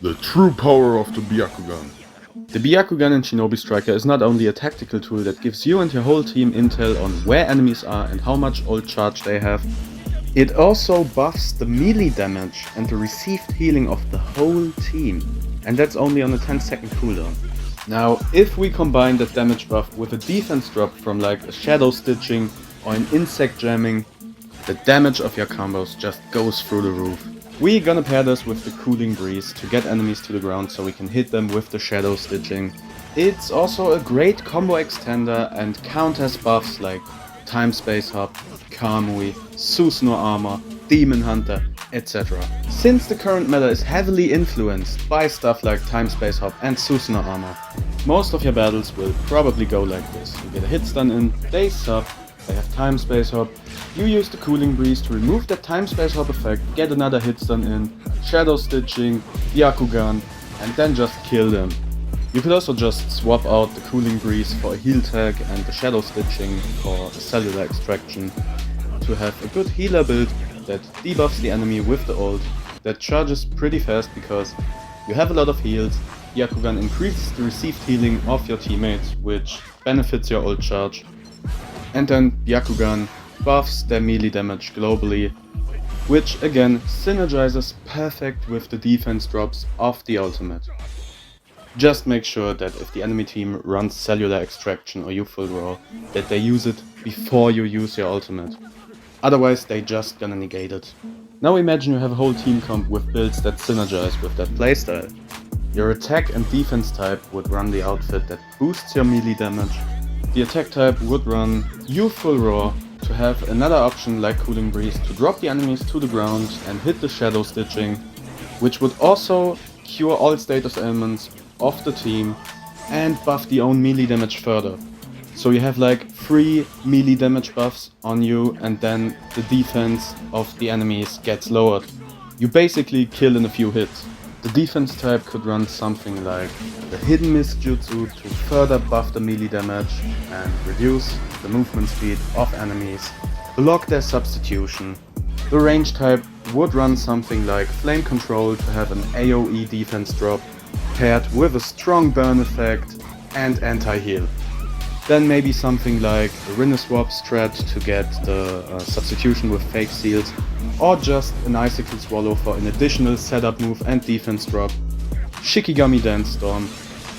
The true power of the Byakugan. The Byakugan in Shinobi Striker is not only a tactical tool that gives you and your whole team intel on where enemies are and how much ult charge they have, it also buffs the melee damage and the received healing of the whole team, and that's only on a 10-second cooldown. Now, if we combine that damage buff with a defense drop from like a shadow stitching or an insect jamming, the damage of your combos just goes through the roof. We're gonna pair this with the cooling breeze to get enemies to the ground so we can hit them with the shadow stitching. It's also a great combo extender and counters buffs like time space hop, Kamui, Susanoo armor, demon hunter, etc. Since the current meta is heavily influenced by stuff like time space hop and Susanoo armor, most of your battles will probably go like this. You get a hit stun in, they sub, they have time space hop, you use the cooling breeze to remove that time space hop effect, get another hit stun in, shadow stitching, Byakugan, and then just kill them. You could also just swap out the cooling breeze for a heal tag and the shadow stitching for a cellular extraction to have a good healer build that debuffs the enemy with the ult, that charges pretty fast because you have a lot of heals. Byakugan increases the received healing of your teammates, which benefits your ult charge. And then Byakugan buffs their melee damage globally, which again synergizes perfect with the defense drops of the ultimate. Just make sure that if the enemy team runs cellular extraction or you full raw, that they use it before you use your ultimate. Otherwise they just gonna negate it. Now imagine you have a whole team comp with builds that synergize with that playstyle. Your attack and defense type would run the outfit that boosts your melee damage. The attack type would run you full raw to have another option like cooling breeze to drop the enemies to the ground and hit the shadow stitching, which would also cure all status ailments of the team and buff the own melee damage further. So you have like 3 melee damage buffs on you and then the defense of the enemies gets lowered. You basically kill in a few hits. The defense type could run something like the hidden miss jutsu to further buff the melee damage and reduce the movement speed of enemies, block their substitution. The range type would run something like flame control to have an AoE defense drop paired with a strong burn effect and anti-heal. Then maybe something like the Rinneswap strat to get the substitution with fake seals, or just an Icicle Swallow for an additional setup move and defense drop. Shikigami Dance Storm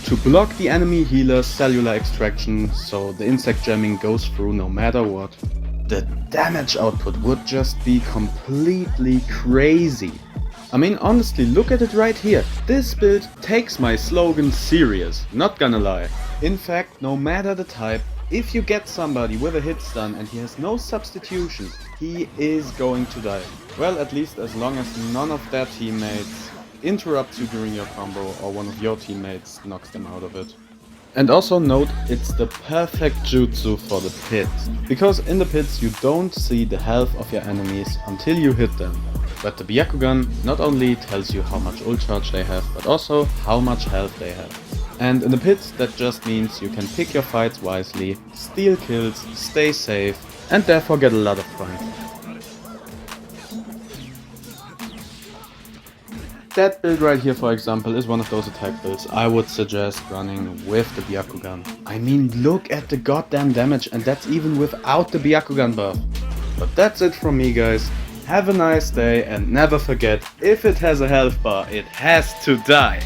to block the enemy healer's cellular extraction so the insect jamming goes through no matter what. The damage output would just be completely crazy. I mean, honestly, look at it right here. This build takes my slogan serious, not gonna lie. In fact, no matter the type, if you get somebody with a hit stun and he has no substitution, he is going to die. Well, at least as long as none of their teammates interrupts you during your combo or one of your teammates knocks them out of it. And also note, it's the perfect jutsu for the pit, because in the pits you don't see the health of your enemies until you hit them. But the Byakugan not only tells you how much ult charge they have, but also how much health they have. And in the pits that just means you can pick your fights wisely, steal kills, stay safe, and therefore get a lot of points. That build right here, for example, is one of those attack builds I would suggest running with the Byakugan. I mean, look at the goddamn damage, and that's even without the Byakugan buff. But that's it from me, guys. Have a nice day, and never forget, if it has a health bar, it has to die.